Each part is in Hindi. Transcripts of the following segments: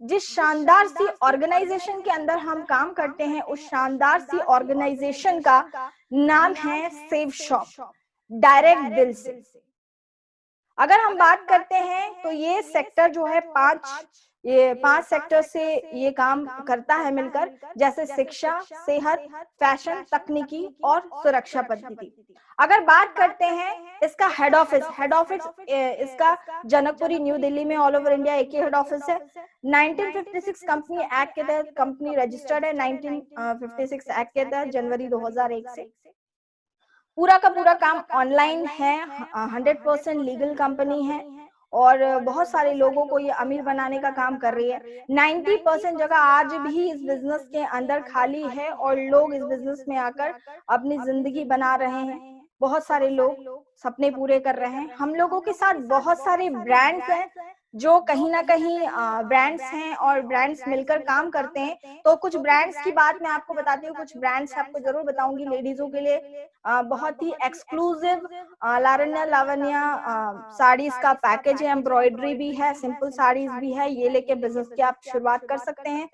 जिस शानदार सी ऑर्गेनाइजेशन के अंदर हम काम करते हैं, उस शानदार सी ऑर्गेनाइजेशन का नाम है सेव शॉप, डायरेक्ट दिल से। अगर हम बात करते हैं तो ये सेक्टर जो है ये पांच सेक्टर से ये काम करता है मिलकर, जैसे शिक्षा, सेहत, फैशन, तकनीकी और सुरक्षा पद्धति। अगर बात करते हैं इसका हेड ऑफिस इसका जनकपुरी न्यू दिल्ली में, ऑल ओवर इंडिया एक ही हेड ऑफिस है। 1956 कंपनी एक्ट के तहत कंपनी रजिस्टर्ड है, 1956 एक्ट के तहत जनवरी 2001 से। पूरा का पूरा काम ऑनलाइन है, 100% लीगल कंपनी है और बहुत सारे लोगों को ये अमीर बनाने का काम कर रही है। 90% जगह आज भी इस बिजनेस के अंदर खाली है और लोग इस बिजनेस में आकर अपनी जिंदगी बना रहे हैं। बहुत सारे लोग सपने पूरे कर रहे हैं। हम लोगों के साथ बहुत सारे ब्रांड्स हैं जो कहीं ना कहीं ब्रांड्स हैं और ब्रांड्स मिलकर काम करते हैं। तो कुछ ब्रांड्स की बात मैं आपको बताती हूँ, कुछ ब्रांड्स आपको जरूर बताऊंगी लेडीजों के लिए। बहुत ही एक्सक्लूसिव लावण्या लावण्या साड़ीज का पैकेज है, एम्ब्रॉयडरी भी है, सिंपल साड़ीज भी है। ये लेके बिजनेस की आप शुरुआत कर सकते हैं।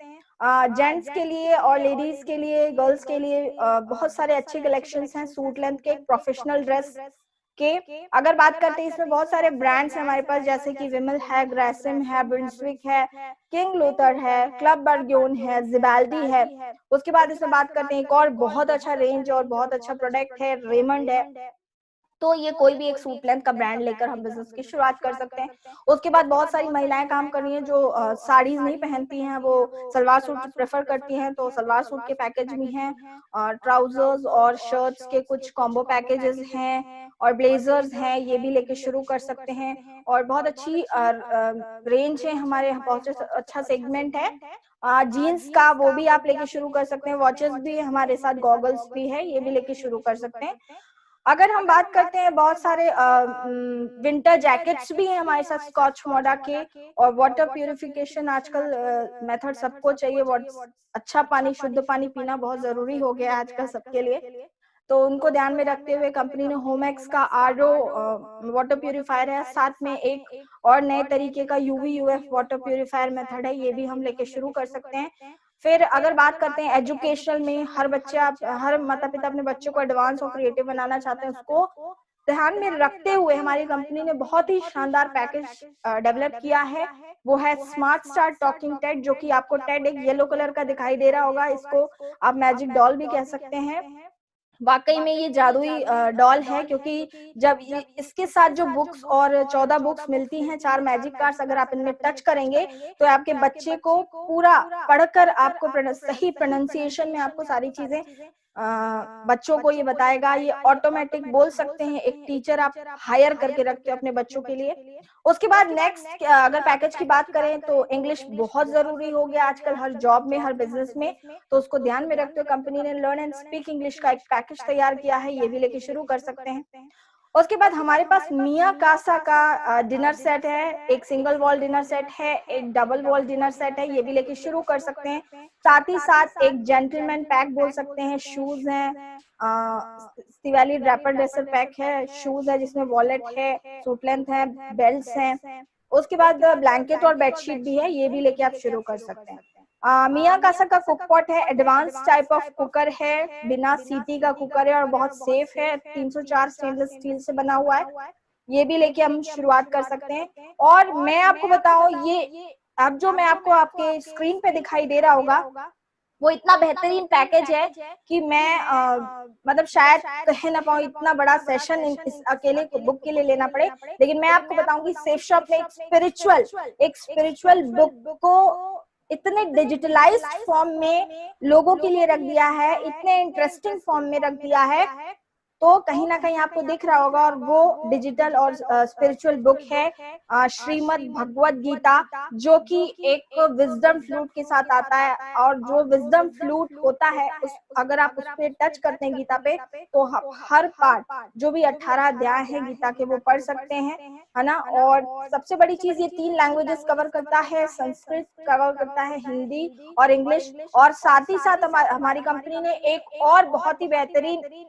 जेंट्स के लिए और लेडीज के लिए, गर्ल्स के लिए बहुत सारे अच्छे कलेक्शंस हैं सूट लेंथ के, प्रोफेशनल ड्रेस के। अगर बात करते हैं इसमें बहुत सारे ब्रांड्स हैं हमारे पास, जैसे कि विमल है, ग्रेसिम है, ब्रिंसविक है, किंग लूथर है, क्लब बर्ग्योन है, जिबाल्डी है। उसके बाद इसमें बात करते हैं एक और बहुत अच्छा रेंज और बहुत अच्छा प्रोडक्ट है, रेमंड है। तो ये कोई भी एक सूट लेंथ का ब्रांड लेकर हम बिजनेस की शुरुआत कर सकते हैं। उसके बाद बहुत सारी महिलाएं काम कर रही हैं जो साड़ीज नहीं पहनती हैं, वो सलवार सूट प्रेफर करती हैं, तो सलवार सूट के पैकेज भी हैं, ट्राउजर्स और शर्ट्स के कुछ कॉम्बो पैकेजेस हैं और ब्लेजर्स हैं, ये भी लेके शुरू कर सकते हैं। और बहुत अच्छी रेंज है हमारे, बहुत अच्छा सेगमेंट है जीन्स का, वो भी आप लेके शुरू कर सकते हैं। वॉचेस भी हमारे साथ, गॉगल्स भी है, ये भी लेके शुरू कर सकते हैं। अगर हम बात करते हैं बहुत सारे विंटर जैकेट्स भी हैं हमारे साथ स्कॉच मोडा के, और वाटर प्यूरिफिकेशन आजकल मेथड सबको चाहिए। अच्छा पानी, शुद्ध पानी पीना बहुत जरूरी हो गया है आजकल सबके लिए। तो उनको ध्यान में रखते हुए कंपनी ने होमैक्स का आरओ वाटर प्यूरिफायर है, साथ में एक और नए तरीके का UV UF water purifier method है, ये भी हम लेके शुरू कर सकते हैं। फिर अगर बात करते हैं एजुकेशनल में, हर माता पिता अपने बच्चों को एडवांस और क्रिएटिव बनाना चाहते हैं, उसको ध्यान में रखते हुए हमारी कंपनी ने बहुत ही शानदार पैकेज डेवलप किया है। वो है स्मार्ट स्टार टॉकिंग टेड, जो कि आपको टेड एक येलो कलर का दिखाई दे रहा होगा, इसको आप मैजिक डॉल भी कह सकते हैं। वाकई में ये जादुई डॉल है, क्योंकि जब इसके साथ जो बुक्स और 14 बुक्स मिलती हैं, 4 मैजिक कार्ड्स अगर आप इनमें टच करेंगे तो आपके बच्चे को पूरा पढ़कर आपको सही प्रोनाउंसिएशन में आपको सारी चीजें बच्चों को ये बताएगा। ये ऑटोमेटिक बोल सकते हैं, एक टीचर आप हायर करके रखते हो अपने बच्चों के लिए। उसके बाद नेक्स्ट अगर पैकेज की बात करें तो इंग्लिश बहुत जरूरी हो गया आजकल हर जॉब में, हर बिजनेस में, तो उसको ध्यान में रखते हुए कंपनी ने लर्न एंड स्पीक इंग्लिश का एक पैकेज तैयार किया है, ये भी लेके शुरू कर सकते हैं। उसके बाद हमारे पास मिया कासा का डिनर सेट है, एक सिंगल वॉल डिनर सेट है, एक डबल वॉल डिनर सेट है, ये भी लेके शुरू कर सकते हैं। साथ ही साथ एक जेंटलमैन पैक बोल सकते हैं, शूज हैं, शिवाली ड्रैपर ड्रेसर पैक है, शूज है जिसमें वॉलेट है, सूट लेंथ है, बेल्ट हैं। उसके बाद ब्लैंकेट और बेडशीट भी है, ये भी लेके आप शुरू कर सकते हैं। मिया कासा का कुक पॉट है, एडवांस टाइप ऑफ कुकर है, बिना सीटी का कुकर है और बहुत सेफ है, 304 स्टेनलेस स्टील से बना हुआ है, ये भी लेके हम शुरुआत कर सकते हैं। और मैं आपको बताऊं, ये अब जो मैं आपको आपके स्क्रीन पे दिखाई दे रहा होगा, वो इतना बेहतरीन पैकेज है कि मैं मतलब शायद कह ना पाऊँ, इतना बड़ा सेशन इस अकेले बुक के लिए लेना पड़े। लेकिन मैं आपको बताऊंगी सेफ शॉप ने एक स्पिरिचुअल बुक को इतने डिजिटलाइज्ड फॉर्म में लोगों के लिए रख दिया है, इतने इंटरेस्टिंग फॉर्म में रख दिया है, तो कहीं ना कहीं आपको दिख रहा होगा। और वो डिजिटल और स्पिरिचुअल बुक है श्रीमद् भगवत गीता, जो कि एक विजडम फ्लूट के साथ आता है। और जो विजडम फ्लूट होता है, उस अगर आप उस पे टच करते हैं गीता पे, तो हर पार्ट जो भी 18 अध्याय है गीता के, वो पढ़ सकते हैं, है ना। और सबसे बड़ी चीज, ये 3 लैंग्वेजेस कवर करता है, संस्कृत कवर करता है, हिंदी और इंग्लिश। और साथ ही साथ हमारी कंपनी ने एक और बहुत ही बेहतरीन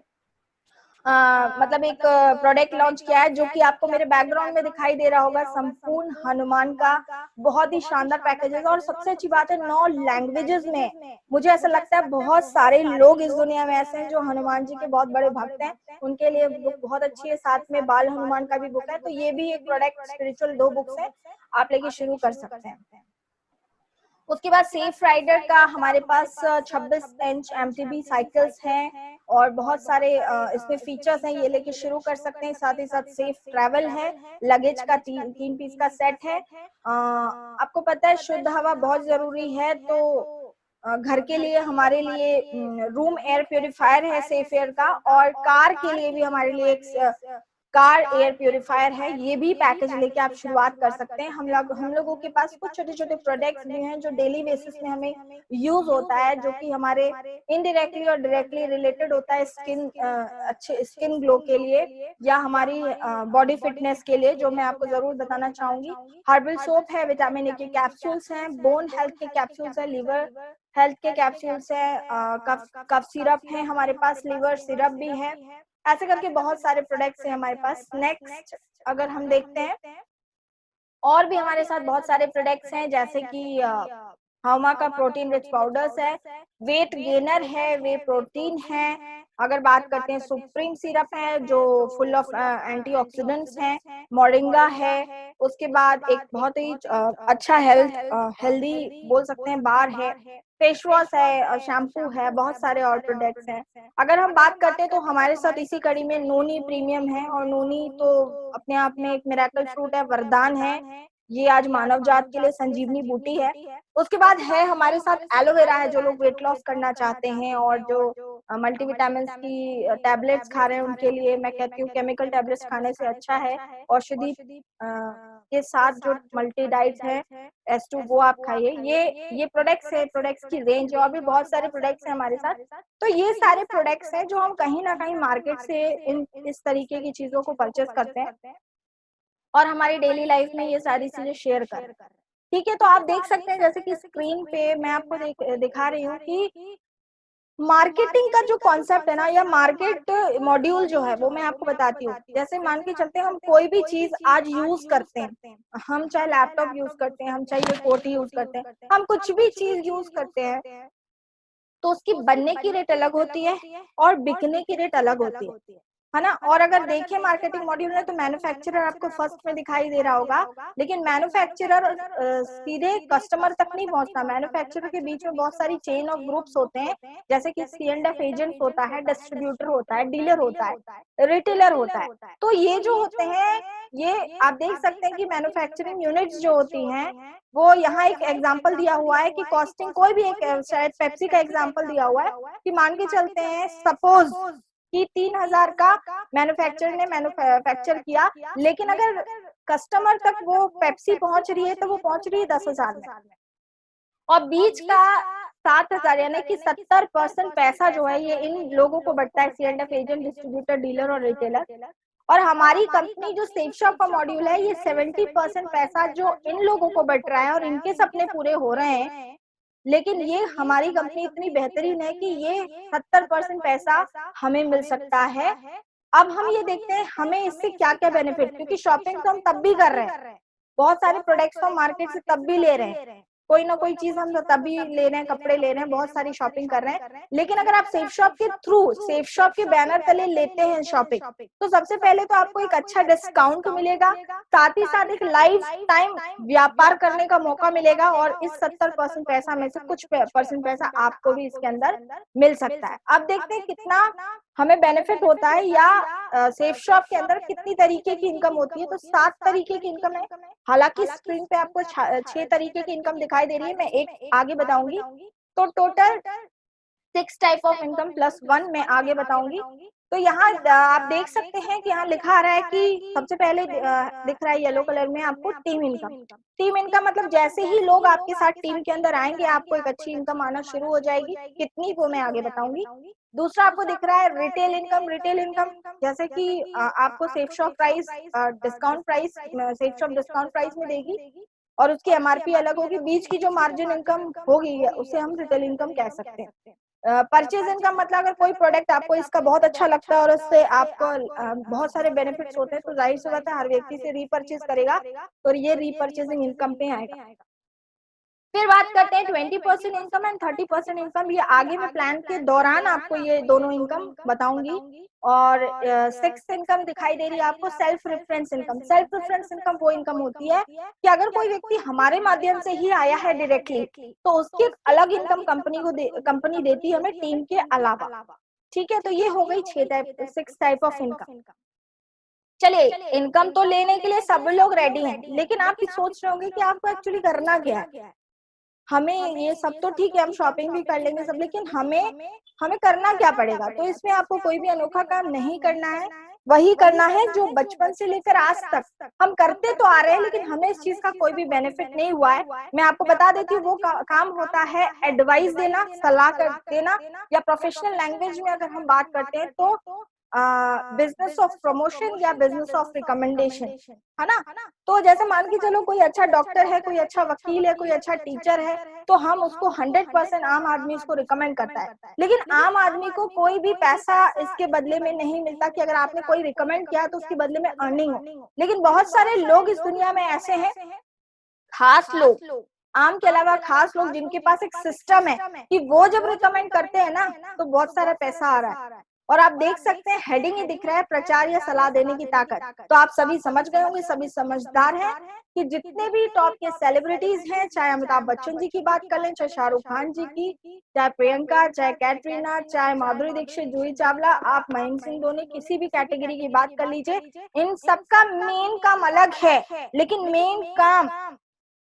मतलब एक प्रोडक्ट लॉन्च किया है जो कि आपको मेरे बैकग्राउंड में दिखाई दे रहा होगा, संपूर्ण हनुमान का। बहुत ही शानदार पैकेजेस, और सबसे अच्छी बात है 9 लैंग्वेजेस में। मुझे ऐसा लगता है बहुत सारे लोग इस दुनिया में ऐसे हैं जो हनुमान जी के बहुत बड़े भक्त हैं, उनके लिए बुक बहुत अच्छी है। साथ में बाल हनुमान का भी बुक है, तो ये भी एक प्रोडक्ट स्पिरिचुअल 2 बुक्स है, आप लेके शुरू कर सकते हैं। उसके बाद सेफ राइडर का हमारे पास 26 इंच एमटीबी साइकिल्स हैं, और बहुत सारे इसमें फीचर्स हैं, ये लेके शुरू कर सकते हैं। साथ ही साथ सेफ ट्रैवल है, लगेज का 3 पीस का सेट है। आपको पता है शुद्ध हवा बहुत जरूरी है, तो घर के लिए हमारे लिए रूम एयर प्योरीफायर है सेफ एयर का, और कार के लिए भी हमारे लिए एक कार एयर प्योरीफायर है। ये भी पैकेज लेके आप शुरुआत कर सकते हैं। हम लोगों के पास कुछ छोटे छोटे प्रोडक्ट्स भी हैं जो डेली बेसिस में हमें यूज होता है, जो कि हमारे इनडायरेक्टली और डायरेक्टली रिलेटेड होता है स्किन अच्छे स्किन ग्लो के लिए या हमारी बॉडी फिटनेस के लिए, जो मैं आपको जरूर बताना चाहूंगी। हर्बल सोप है, विटामिन ए के कैप्सूल्स हैं, बोन हेल्थ के कैप्सूल्स है, लिवर हेल्थ के कैप्सूल्स है, कफ सिरप है हमारे पास, लिवर सिरप भी है। ऐसे करके बहुत सारे प्रोडक्ट्स हैं हमारे पास। नेक्स्ट अगर हम देखते हैं, और भी हमारे साथ बहुत सारे प्रोडक्ट्स हैं, जैसे कि हमा का प्रोटीन रिच पाउडर्स है, वेट गेनर है, वे प्रोटीन है। अगर बात करते हैं सुप्रीम सिरप है जो फुल ऑफ एंटीऑक्सीडेंट्स हैं, मोरिंगा है। उसके बाद एक बहुत ही अच्छा हेल्दी बोल सकते हैं बार है, फेस वॉश है, शैम्पू है, बहुत सारे और प्रोडक्ट्स हैं। अगर हम बात करते हैं तो हमारे साथ इसी कड़ी में नोनी प्रीमियम है, और नोनी तो अपने आप में एक मिरेकल फ्रूट है, वरदान है। ये आज मानव जात के लिए संजीवनी बूटी है। उसके बाद है हमारे साथ एलोवेरा है, जो लोग वेट लॉस करना चाहते हैं और जो मल्टीविटामिन की टैबलेट्स खा रहे हैं उनके लिए मैं कहती हूँ केमिकल टैबलेट्स खाने से अच्छा है औषधि के साथ जो मल्टी डाइट्स है S2 वो आप खाइए। ये प्रोडक्ट्स है, प्रोडक्ट्स की रेंज है, और भी बहुत सारे प्रोडक्ट्स हैं हमारे साथ। तो ये सारे प्रोडक्ट्स हैं जो हम कहीं ना कहीं मार्केट से इस तरीके की चीजों को परचेस करते हैं और हमारी डेली लाइफ में ये सारी चीजें शेयर कर रहे हैं। ठीक है, तो आप देख सकते हैं जैसे कि स्क्रीन पे मैं आपको दिखा रही हूँ कि मार्केटिंग का जो कॉन्सेप्ट है ना, या मार्केट मॉड्यूल जो है वो मैं आपको बताती हूँ। जैसे मान के चलते हैं हम कोई भी चीज आज यूज करते हैं, हम चाहे लैपटॉप यूज करते हैं, हम चाहे ये कोटी यूज करते हैं, हम कुछ भी चीज यूज करते हैं, तो उसकी बनने की रेट अलग होती है और बिकने की रेट अलग होती है ना। और अगर देखें मार्केटिंग मॉड्यूल में तो मैन्युफैक्चरर आपको फर्स्ट में दिखाई दे रहा होगा, लेकिन मैन्युफैक्चरर सीधे कस्टमर तक नहीं पहुंचता। मैन्युफैक्चरर के बीच में बहुत सारी चेन ऑफ ग्रुप्स होते हैं, जैसे कि C&F एजेंट होता है, डिस्ट्रीब्यूटर होता है, डीलर होता है, रिटेलर होता है। तो ये जो होते हैं, ये आप देख सकते हैं कि मैन्युफैक्चरिंग यूनिट्स जो होती हैं, वो यहाँ एक एग्जांपल दिया हुआ है कि कॉस्टिंग कोई भी एक, शायद पेप्सी का एग्जांपल दिया हुआ है कि मान के चलते हैं सपोज कि 3,000 का मैन्युफैक्चरर ने मैन्युफैक्चर किया, लेकिन अगर कस्टमर तक वो पेप्सी पहुंच रही है तो वो पहुंच रही है 10,000 में, और बीच का 7,000 यानी कि 70% पैसा जो है ये इन लोगों को बढ़ता है, C&F एजेंट, डिस्ट्रीब्यूटर, डीलर और रिटेलर। और हमारी कंपनी जो सेफ शॉप का मॉड्यूल है, ये 70% पैसा जो इन लोगों को बढ़ रहा है और इनके सपने पूरे हो रहे हैं, लेकिन ये हमारी कंपनी इतनी बेहतरीन है कि ये 70% पैसा हमें मिल सकता है। अब हम ये देखते हैं हमें इससे क्या क्या बेनिफिट, क्योंकि शॉपिंग तो हम तब भी कर रहे हैं, बहुत सारे प्रोडक्ट्स तो हम मार्केट से तब भी ले रहे हैं, कोई ना कोई चीज हम तभी ले रहे हैं, कपड़े ले रहे हैं, बहुत सारी शॉपिंग कर रहे हैं। लेकिन अगर आप सेफ शॉप के थ्रू, सेफ शॉप के बैनर तले लेते हैं शॉपिंग, तो सबसे पहले तो आपको एक अच्छा डिस्काउंट मिलेगा, साथ ही साथ एक लाइफ टाइम व्यापार करने का मौका मिलेगा, और इस 70% पैसा में से कुछ परसेंट पैसा आपको भी इसके अंदर मिल सकता है। अब देखते हैं कितना हमें बेनिफिट होता है, या सेफ शॉप के अंदर कितनी तरीके की इनकम होती है। तो 7 तरीके की इनकम है, हालांकि स्क्रीन पे आपको 6 तरीके की इनकम दिखाई दे रही है, मैं एक आगे बताऊंगी। तो total 6 type of income plus 1 मैं आगे बताऊंगी। तो यहाँ आप देख सकते हैं कि यहाँ लिखा आ रहा है कि सबसे पहले दिख रहा है येलो कलर में आपको टीम इनकम। टीम इनकम मतलब जैसे ही लोग आपके साथ टीम के अंदर आएंगे आपको एक अच्छी इनकम आना शुरू हो जाएगी, कितनी वो मैं आगे बताऊंगी। दूसरा आपको दिख रहा है रिटेल इनकम। रिटेल इनकम जैसे कि आपको safe shop price discount price, safe shop discount price में देगी और उसकी MRP अलग होगी, बीच की जो मार्जिन इनकम होगी उसे हम रिटेल इनकम कह सकते हैं। परचेज इनकम मतलब अगर कोई प्रोडक्ट आपको इसका बहुत अच्छा लगता है और उससे आपको बहुत सारे बेनिफिट्स होते हैं, तो जाहिर सी बात है हर व्यक्ति से रीपरचेज करेगा, तो ये रीपरचेजिंग इनकम पे आएगा। फिर बात करते हैं 20% इनकम एंड 30% इनकम। ये आगे मैं प्लान के दौरान आपको ये दोनों इनकम बताऊंगी। और सिक्स्थ इनकम दिखाई दे रही है आपको self reference income. Self reference income वो इनकम होती है कि अगर कोई व्यक्ति हमारे माध्यम से ही आया है डायरेक्टली, तो उसकी एक अलग इनकम कंपनी देती है हमें टीम के अलावा। ठीक है, तो ये हो गई 6 टाइप ऑफ इनकम। चलिए, इनकम तो लेने के लिए सब लोग रेडी हैं, लेकिन आप सोच रहे होंगे कि आपको एक्चुअली करना क्या है। हमें ये सब तो ठीक है, हम शॉपिंग भी कर लेंगे सब, लेकिन हमें करना क्या पड़ेगा। तो इसमें आपको कोई भी अनोखा काम नहीं करना है, वही करना है जो बचपन से लेकर आज तक हम करते तो आ रहे हैं, लेकिन हमें इस चीज का कोई भी बेनिफिट नहीं हुआ है। मैं आपको बता देती हूँ, वो काम होता है एडवाइस देना, सलाह कर देना, या प्रोफेशनल लैंग्वेज में अगर हम बात करते हैं तो बिजनेस ऑफ प्रमोशन या बिजनेस ऑफ रिकमेंडेशन, है ना। तो जैसे मान के चलो कोई अच्छा डॉक्टर है, कोई अच्छा वकील है, कोई अच्छा टीचर है, तो हम उसको 100% आम आदमी उसको रिकमेंड करता है, लेकिन आम आदमी को कोई भी पैसा इसके बदले में नहीं मिलता कि अगर आपने कोई रिकमेंड किया तो उसके बदले में अर्निंग हो। लेकिन बहुत सारे लोग इस दुनिया में ऐसे हैं, खास लोग, आम के अलावा खास लोग, जिनके पास एक सिस्टम है कि वो जब रिकमेंड करते हैं ना तो बहुत सारा पैसा आ रहा है। और आप देख सकते हैं हेडिंग ही दिख रहा है, प्रचार या सलाह देने की ताकत। तो आप सभी समझ गए होंगे, सभी समझदार हैं कि जितने भी टॉप के सेलिब्रिटीज हैं, चाहे अमिताभ बच्चन जी की बात कर लें, चाहे शाहरुख खान जी की, चाहे प्रियंका, चाहे कैटरीना, चाहे माधुरी दीक्षित, जूही चावला, आप महेंद्र सिंह धोनी, किसी भी कैटेगरी की बात कर लीजिए, इन सबका मेन काम अलग है, लेकिन मेन काम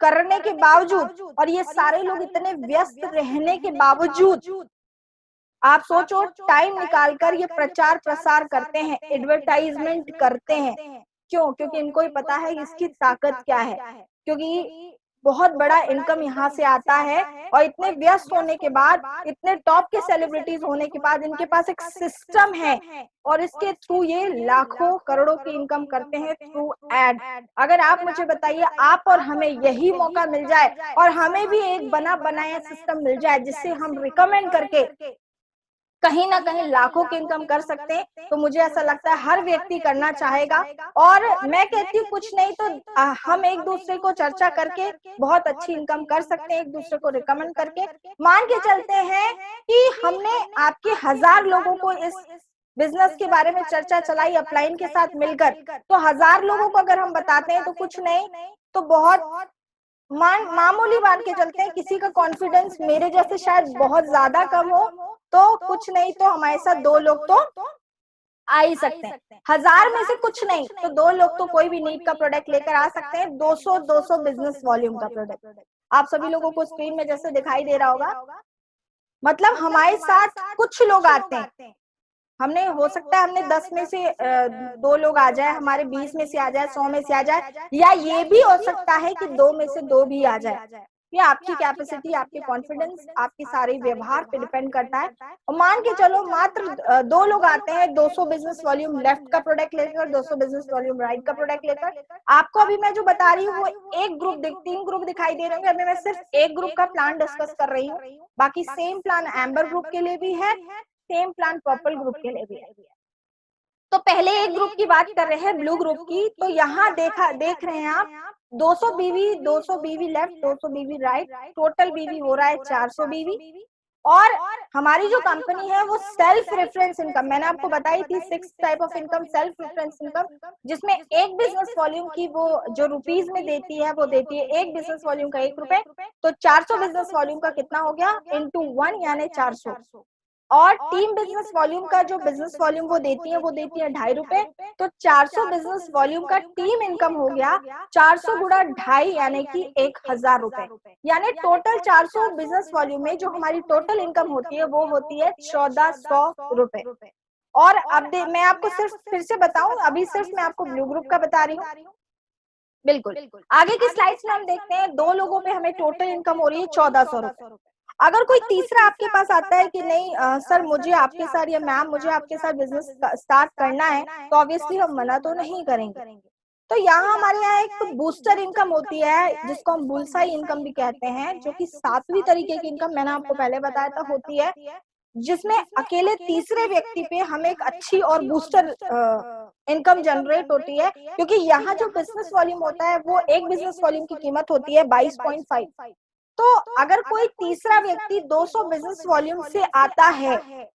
करने के बावजूद, और ये सारे लोग इतने व्यस्त रहने के बावजूद, आप सोचो टाइम निकालकर ये प्रचार प्रसार करते हैं, एडवर्टाइजमेंट करते हैं। क्यों? क्योंकि इनको ही पता है इसकी ताकत क्या है, क्योंकि बहुत बड़ा इनकम यहाँ से आता है। और इतने व्यस्त होने के बाद, इतने टॉप के सेलिब्रिटीज होने के बाद, इनके पास एक सिस्टम है और इसके थ्रू ये लाखों करोड़ों की इनकम करते हैं थ्रू एड। अगर आप मुझे बताइए, आप और हमें यही मौका मिल जाए और हमें भी एक बना बनाया सिस्टम मिल जाए जिससे हम रिकमेंड करके कहीं ना कहीं लाखों की इनकम कर सकते हैं, तो मुझे ऐसा लगता है हर व्यक्ति करना चाहेगा। और मैं कहती हूँ कुछ नहीं तो हम एक दूसरे को चर्चा करके बहुत अच्छी इनकम कर सकते हैं, एक दूसरे को रिकमेंड करके। मान के चलते हैं कि हमने आपके 1000 लोगों को इस बिजनेस के बारे में चर्चा चलाई अपलाइन के साथ मिलकर, तो 1000 लोगों को अगर हम बताते हैं तो कुछ नहीं तो बहुत मामूली मान के चलते हैं, किसी का कॉन्फिडेंस मेरे जैसे शायद बहुत ज्यादा कम हो, तो कुछ नहीं तो हमारे साथ 2 लोग तो आ ही सकते हैं। 1000 में से कुछ नहीं तो 2 लोग तो कोई भी नीड का प्रोडक्ट लेकर आ सकते हैं, 200 बिजनेस वॉल्यूम का प्रोडक्ट। आप सभी लोगों को स्क्रीन में जैसे दिखाई दे रहा होगा, मतलब हमारे साथ कुछ लोग आते हैं। हमने हो सकता है हमने 10 में से 2 लोग आ जाए, हमारे 20 में से आ जाए, 100 में से आ जाए, या ये भी हो सकता है कि 2 में से 2 भी आ जाए। ये आपकी कैपेसिटी, आपके कॉन्फिडेंस, आपके सारे व्यवहार पे डिपेंड करता है। और मान के चलो मात्र 2 लोग आते हैं 200 बिजनेस वॉल्यूम लेफ्ट का प्रोडक्ट लेकर, 200 बिजनेस वॉल्यूम राइट का प्रोडक्ट लेकर। आपको अभी मैं जो बता रही हूँ वो एक ग्रुप 3 ग्रुप दिखाई दे रहे होंगे। अभी मैं सिर्फ एक ग्रुप का प्लान डिस्कस कर रही हूँ, बाकी सेम प्लान एम्बर ग्रुप के लिए भी है, सेम प्लान पर्पल ग्रुप के लिए भी है। तो पहले एक ग्रुप की बात कर रहे हैं, ब्लू ग्रुप की। तो यहाँ देख रहे हैं आप 200 बीवी लेफ्ट, 200 बीवी राइट, टोटल बीवी हो रहा है 400 बीवी। और हमारी जो कंपनी है वो सेल्फ रेफरेंस इनकम, मैंने आपको बताई थी 6 type of income, self reference income, जिसमें एक बिजनेस वॉल्यूम की वो जो रुपीज में देती है वो देती है एक बिजनेस वॉल्यूम का 1 रुपए। तो 400 बिजनेस वॉल्यूम का कितना हो गया, इंटू 1 यानी 400। और टीम बिजनेस वॉल्यूम का जो बिजनेस वॉल्यूम वो देती है 2.5 रुपए। तो 400 बिजनेस वॉल्यूम का टीम इनकम हो गया 400 गुणा 2.5 यानी कि 1000 रुपए। यानी टोटल 400 बिजनेस वॉल्यूम में जो हमारी टोटल इनकम होती है वो होती है 1400 रुपए। और अब मैं आपको सिर्फ फिर से बताऊं, अभी सिर्फ मैं आपको ब्लू ग्रुप का बता रही हूँ। बिल्कुल आगे की स्लाइड्स में हम देखते हैं 2 लोगों पे हमें टोटल इनकम हो रही है 1400 रुपए। अगर कोई तीसरा आपके पास आता है कि नहीं सर मुझे आपके साथ या मैम मुझे आपके साथ बिजनेस स्टार्ट करना है, तो ऑब्वियसली हम मना तो नहीं करेंगे। तो यहाँ हमारे यहाँ एक बूस्टर इनकम होती है जिसको हम बुलसाई इनकम भी कहते हैं, जो कि 7वीं तरीके की इनकम मैंने आपको पहले बताया था होती है। जिसमें अकेले तीसरे व्यक्ति पे हमें एक अच्छी और बूस्टर इनकम जनरेट होती है, क्योंकि यहाँ जो बिजनेस वॉल्यूम होता है वो एक बिजनेस वॉल्यूम की कीमत होती है 22.5। तो अगर कोई तीसरा व्यक्ति 200 बिजनेस वॉल्यूम से आता है,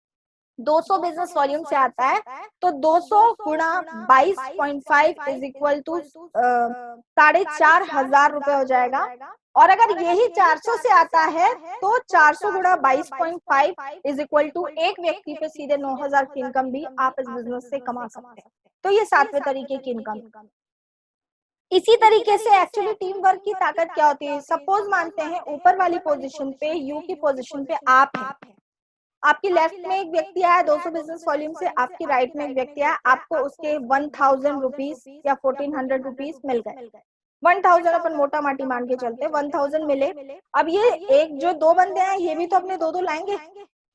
200 बिजनेस वॉल्यूम से आता है, तो 200 गुणा 22.5 इज इक्वल टू 4,500 रुपए हो जाएगा। और अगर यही 400 से आता है तो 400 गुणा 22.5 इज इक्वल टू एक व्यक्ति पे सीधे 9,000 की इनकम भी आप इस बिजनेस से कमा सकते हैं। तो ये 7वें तरीके की इनकम। इसी तरीके से एक्चुअली टीम वर्क की ताकत क्या होती है। सपोज मानते हैं ऊपर वाली पोजीशन पे, यू की पोजीशन पे आप हैं, आपकी लेफ्ट में एक व्यक्ति आया 200 बिजनेस वॉल्यूम से, आपकी राइट में एक व्यक्ति आया, आपको उसके 1,000 रुपीज या 1,400 रुपीज मिल गए। 1,000 अपन मोटा माटी मान के चलते, 1,000 मिले। अब ये एक जो दो बंदे हैं ये भी तो अपने दो लाएंगे,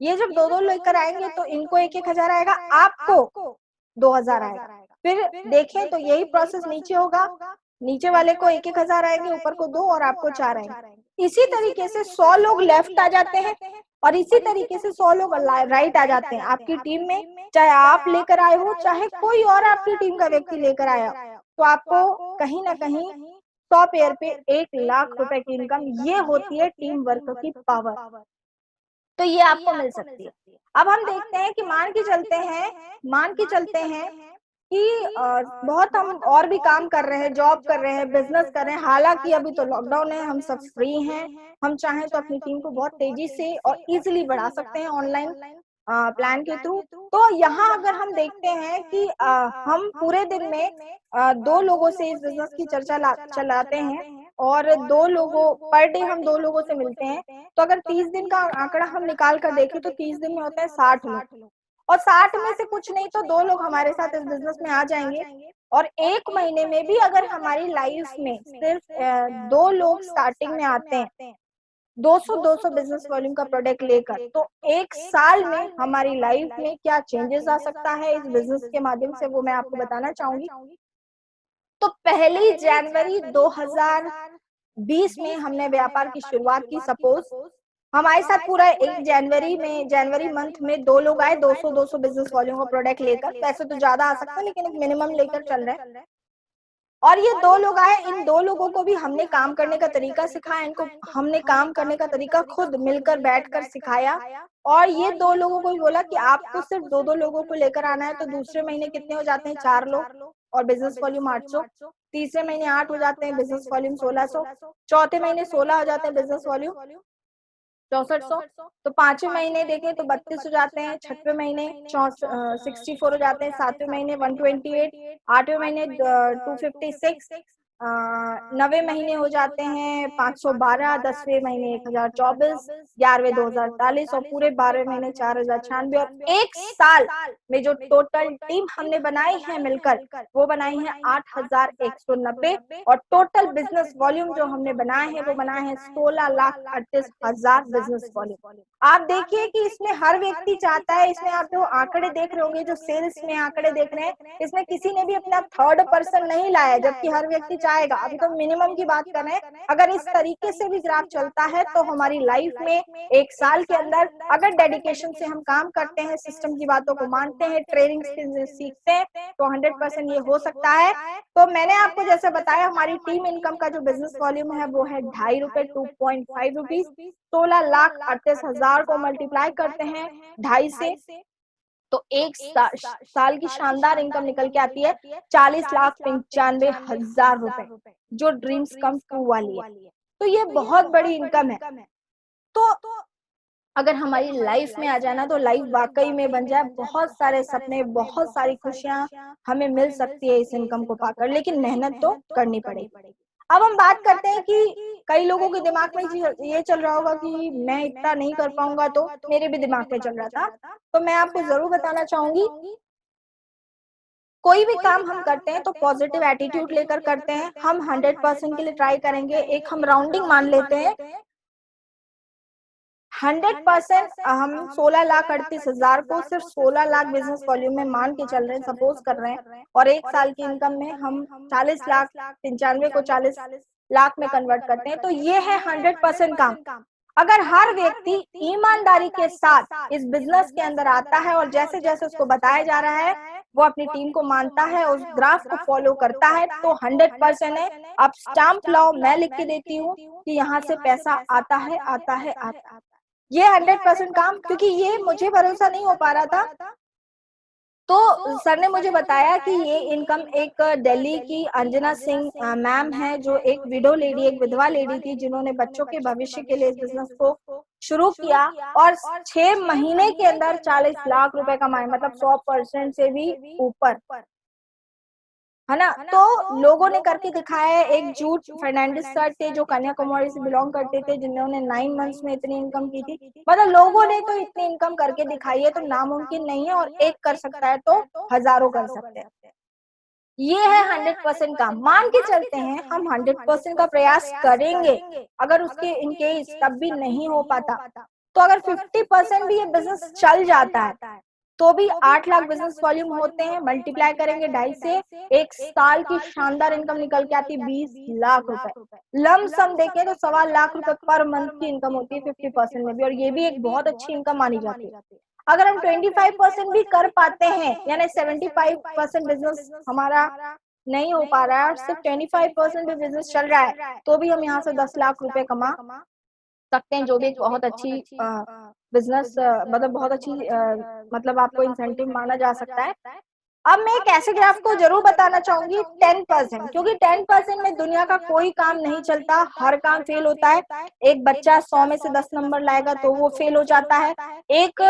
ये जब दो लेकर आएंगे तो इनको 1,000 आएगा, आपको 2,000 आएगा। फिर देखें तो यही प्रोसेस नीचे होगा, नीचे वाले को 1,000 आएंगे, ऊपर को 2 और आपको 4 आएंगे। इसी तरीके से 100 लोग लेफ्ट आ जाते हैं और इसी तरीके से 100 लोग राइट आ जाते हैं आपकी टीम में, चाहे आप लेकर आए हो चाहे कोई और आपकी टीम का व्यक्ति लेकर आया, तो आपको कहीं ना कहीं 100 पेयर पे 1,00,000 रुपए की इनकम, ये होती है टीम वर्क की पावर। तो ये आपको मिल सकती है। अब हम देखते हैं कि मान के चलते हैं कि बहुत हम और भी काम कर रहे हैं, जॉब कर रहे हैं, बिजनेस कर रहे हैं, हालांकि अभी तो लॉकडाउन है, हम सब फ्री हैं, हम चाहें तो अपनी टीम को बहुत तेजी से और इजीली बढ़ा सकते हैं ऑनलाइन प्लान के थ्रू। तो यहाँ अगर हम देखते हैं कि हम पूरे दिन में 2 लोगों से इस बिजनेस की चर्चा चलाते हैं और 2 लोगों पर डे हम 2 लोगों से मिलते हैं, तो अगर 30 दिन का आंकड़ा हम निकाल कर देखें तो 30 दिन में होते हैं 60 लोग, और 60 में से कुछ नहीं तो 2 लोग हमारे साथ इस बिजनेस में आ जाएंगे। और 1 महीने में भी अगर हमारी लाइफ में सिर्फ 2 लोग स्टार्टिंग में आते हैं 200 बिजनेस वॉल्यूम का प्रोडक्ट लेकर, तो 1 साल में हमारी लाइफ में क्या चेंजेस आ सकता है इस बिजनेस के माध्यम से, वो मैं आपको बताना चाहूंगी। तो 1 जनवरी 2020 में हमने व्यापार की शुरुआत की। सपोज हमारे साथ पूरा 1 जनवरी मंथ में 2 लोग आए 200 बिजनेस वॉल्यूम का प्रोडक्ट लेकर, वैसे तो ज्यादा आ सकता है लेकिन एक मिनिमम लेकर चल रहे हैं। और ये 2 लोग आए, इन 2 लोगों को भी हमने काम करने का तरीका सिखाया, इनको हमने काम करने का तरीका खुद मिलकर बैठकर सिखाया। और ये 2 लोगों को भी बोला कि आपको सिर्फ 2 लोगों को लेकर आना है। तो दूसरे महीने कितने हो जाते हैं 4 लोग और बिजनेस वॉल्यूम 800, तीसरे महीने 8 हो जाते हैं, बिजनेस वॉल्यूम 1600, चौथे महीने 16 हो जाते हैं, बिजनेस वॉल्यूम 6400। तो 5वें महीने देखें तो 32 हो जाते हैं, 6वें महीने 64 हो जाते हैं, 7वें महीने 128, 8वें महीने 256, 9वें महीने हो जाते हैं 512, 10वें महीने 1024, 11वें 2048 और पूरे 12वें महीने 4096। और 1 साल में जो टोटल टीम हमने बनाई है मिलकर वो बनाई है 8,190, और टोटल बिजनेस वॉल्यूम जो हमने बनाए हैं वो बनाए हैं 16,38,000 बिजनेस वॉल्यूम। आप देखिए कि इसमें हर व्यक्ति चाहता है, इसमें आप जो आंकड़े देख रहे होंगे, जो सेल्स में आंकड़े देख रहे हैं, इसमें किसी ने भी अपना थर्ड पर्सन नहीं लाया, जबकि हर व्यक्ति चाहेगा। अभी तो मिनिमम की बात कर रहे हैं, अगर इस तरीके से भी ग्राफ चलता है तो हमारी लाइफ में 1 साल के अंदर अगर डेडिकेशन से हम काम करते हैं, सिस्टम की बातों को मानते हैं, ट्रेनिंग सीखते हैं, तो 100% ये हो सकता है। तो मैंने आपको जैसे बताया हमारी टीम इनकम का जो बिजनेस वॉल्यूम है वो है 2.5 रुपए, 2.5 रुपीज। 16,38,000 को मल्टीप्लाई करते हैं 2.5 से, तो 1 साल की शानदार इनकम निकल के आती है 40,95,000 रुपए, जो ड्रीम्स कम ट्रू वाली है। तो ये बहुत बड़ी इनकम है। तो अगर हमारी लाइफ में आ जाए ना तो लाइफ वाकई में बन जाए, बहुत सारे सपने, बहुत सारी खुशियां हमें मिल सकती है इस इनकम को पाकर, लेकिन मेहनत तो करनी पड़ेगी। अब हम बात करते हैं कि कई लोगों के दिमाग में ये चल रहा होगा कि मैं इतना नहीं कर पाऊंगा, तो मेरे भी दिमाग में चल रहा था। तो मैं आपको जरूर बताना चाहूंगी, कोई भी काम हम करते हैं तो पॉजिटिव एटीट्यूड लेकर करते हैं। हम 100% के लिए ट्राई करेंगे। एक हम राउंडिंग मान लेते हैं, 100% हम 16,38,000 को सिर्फ 16 लाख बिजनेस वॉल्यूम में मान के चल रहे हैं, सपोज कर रहे हैं, और 1 साल की इनकम में हम 40,95,000 को 40 लाख में कन्वर्ट करते हैं, तो ये है 100% काम। अगर हर व्यक्ति ईमानदारी के साथ इस बिजनेस के अंदर आता है और जैसे जैसे उसको बताया जा रहा है वो अपनी टीम को मानता है, उस ग्राफ को फॉलो करता है, तो 100% है। अब स्टाम्प लाओ, मैं लिख के देती हूँ कि यहाँ से पैसा आता है, आता है, आता है। ये 100% काम, क्योंकि ये मुझे भरोसा नहीं हो पा रहा था, तो सर ने मुझे बताया कि ये इनकम एक दिल्ली की अंजना सिंह मैम है, जो एक विडो लेडी, एक विधवा लेडी थी, जिन्होंने बच्चों के भविष्य के लिए इस बिजनेस को शुरू किया और 6 महीने के अंदर 40 लाख रुपए कमाए, मतलब 100% से भी ऊपर, है ना। तो लोगों ने करके दिखाया है। एक जूट फर्नांडिस सर थे जो कन्याकुमारी से बिलोंग करते थे, जिन्होंने 9 मंथ्स में इतनी इनकम की थी। मतलब लोगों ने तो इतनी इनकम करके दिखाई है, तो नामुमकिन नहीं है, और एक कर सकता है तो हजारों कर सकते हैं। ये है 100% का। मान के चलते हैं हम 100% का प्रयास करेंगे, अगर उसके इनकेस तब भी नहीं हो पाता, तो अगर 50% भी ये बिजनेस चल जाता है तो भी 8 लाख बिजनेस वॉल्यूम होते हैं, मल्टीप्लाई करेंगे 2.5 से, एक साल की शानदार इनकम निकल के आती है 20 लाख रुपए। लम सम देखें तो 1.25 लाख रुपए पर मंथ की इनकम होती है 50% में भी, और ये भी एक बहुत अच्छी इनकम मानी जाती है। अगर हम 25% भी कर पाते हैं, यानी 75% बिजनेस हमारा नहीं हो पा रहा है और सिर्फ 25% भी बिजनेस चल रहा है, तो भी हम यहाँ से 10 लाख रुपए कमा सकते हैं, जो भी एक बहुत अच्छी बिजनेस, मतलब बहुत अच्छी, मतलब आपको इंसेंटिव माना जा सकता है। अब मैं एक ऐसे ग्राफ को जरूर बताना चाहूंगी, 10%, क्योंकि 10% में दुनिया का कोई काम नहीं चलता, हर काम फेल होता है। एक बच्चा 100 में से 10 नंबर लाएगा तो वो फेल हो जाता है। एक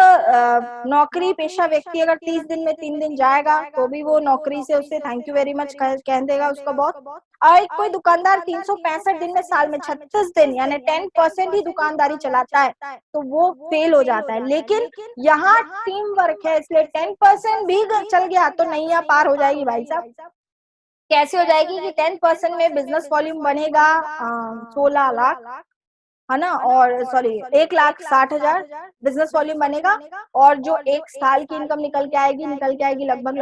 नौकरी पेशा व्यक्ति अगर 30 दिन में 3 दिन जाएगा तो भी वो नौकरी से उसे थैंक यू वेरी मच कह देगा उसका बॉस। और एक कोई दुकानदार 365 दिन में साल में 36 दिन यानी 10% ही दुकानदारी चलाता है तो वो फेल हो जाता है। लेकिन यहाँ टीम वर्क है, इसलिए 10% भी चल गया तो नैया पार हो जाएगी भाई साहब। कैसे हो जाएगी कि 10% में बिजनेस वॉल्यूम बनेगा 16 लाख, है ना, और सॉरी 1,60,000 बिजनेस वॉल्यूम बनेगा, और जो एक साल की इनकम निकल के आएगी लगभग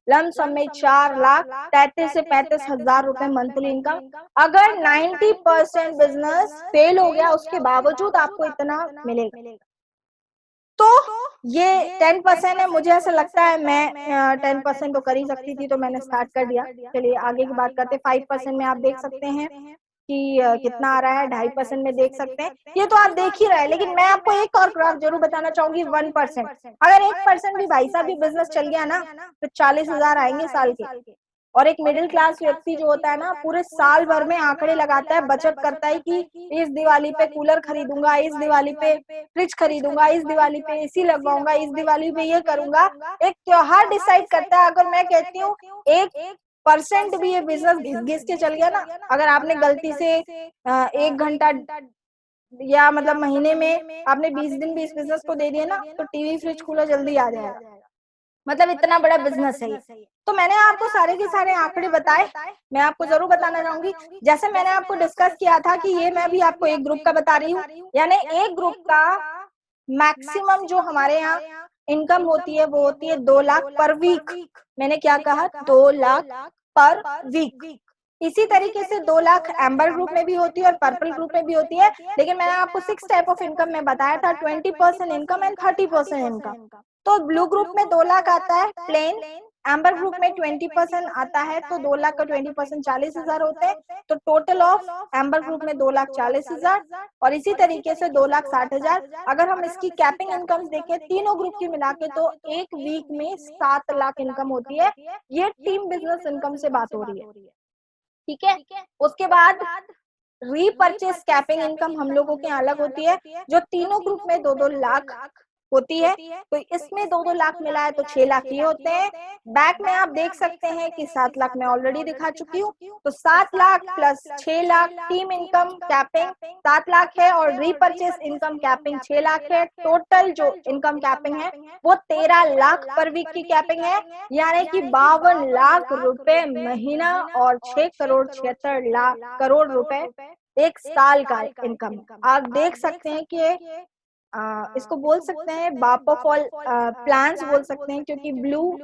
लमसम में 4,33,000 से 35,000 रुपए मंथली इनकम। अगर 90% बिजनेस फेल हो गया उसके बावजूद आपको इतना मिलेगा। तो ये 10% है। मुझे ऐसा लगता है मैं 10% तो कर ही सकती थी, तो मैंने स्टार्ट कर दिया। चलिए आगे की बात करते हैं। 5% में आप देख सकते हैं कि कितना आ रहा है, 2.5% में देख सकते हैं, ये तो आप देख ही रहे हैं। लेकिन मैं आपको एक और ग्राफ जरूर बताना चाहूंगी, 1%। अगर 1% भी भाई साहब भी बिजनेस चल गया ना तो 40,000 आएंगे साल के। और एक मिडिल क्लास व्यक्ति जो होता है ना, पूरे साल भर में आंकड़े लगाता है, बचत करता है कि इस दिवाली पे कूलर खरीदूंगा, इस दिवाली पे फ्रिज खरीदूंगा, इस दिवाली पे एसी लगवाऊंगा, इस दिवाली पे ये करूंगा। एक त्योहार डिसाइड करता है। अगर मैं कहती हूँ 1% भी ये बिजनेस घिस घिस के चल गया ना, अगर आपने गलती से 1 घंटा या मतलब महीने में आपने 20 दिन भी इस बिजनेस को दे दिए ना, तो टीवी फ्रिज कूलर जल्दी आ जाएगा। मतलब इतना बड़ा बिजनेस है ये। तो मैंने आपको सारे के सारे आंकड़े बताए, मैं आपको जरूर बताना चाहूंगी। जैसे मैंने आपको डिस्कस किया था कि ये मैं भी आपको एक ग्रुप का बता रही हूँ, यानी एक ग्रुप का मैक्सिमम जो हमारे यहाँ इनकम होती है वो होती है 2 लाख पर वीक। मैंने क्या कहा, 2 लाख पर वीक। इसी तरीके से 2 लाख एम्बर ग्रुप में भी होती है और पर्पल ग्रुप में भी होती है। लेकिन मैंने आपको 6 टाइप ऑफ इनकम में बताया था, 20% इनकम एंड 30% इनकम। तो ब्लू ग्रुप में 2 लाख आता है प्लेन, एम्बर ग्रुप में 20% आता है, तो 2 लाख का 20% 40,000 होते हैं। तो टोटल ऑफ एम्बर ग्रुप में 2,40,000 और इसी तरीके से 2,60,000। अगर हम इसकी कैपिंग इनकम देखें तीनों ग्रुप की मिला के, तो एक वीक में 7 लाख इनकम होती है। ये टीम बिजनेस इनकम से बात हो रही है, ठीक है। उसके बाद रीपरचेस कैपिंग इनकम हम लोगों के अलग होती है, जो तीनों ग्रुप में 2-2 लाख होती है। तो इसमें 2-2 लाख मिला है तो 6 लाख ये होते हैं। बैक में आप देख सकते हैं कि 7 लाख मैं ऑलरेडी दिखा चुकी हूँ। तो 7 lakh plus 6 lakh team income capping 7 lakh है, और रीपरचेस इनकम कैपिंग 6 लाख है। टोटल जो इनकम कैपिंग है वो 13 लाख पर वीक की कैपिंग है, यानी कि 52 लाख रुपए महीना और 6,76,00,000 रुपए एक साल का इनकम। आप देख सकते हैं कि इसको बोल सकते हैं बाप ऑफ ऑल प्लान्स बोल सकते हैं, क्योंकि ब्लू,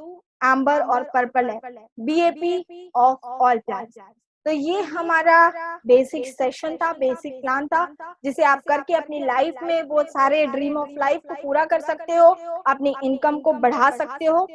एम्बर और पर्पल है, BAP ऑफ ऑल प्लान्स। तो ये हमारा बेसिक सेशन था, बेसिक प्लान था, जिसे आप करके अपनी लाइफ में वो सारे ड्रीम ऑफ लाइफ को पूरा कर सकते हो, अपनी इनकम को बढ़ा सकते हो।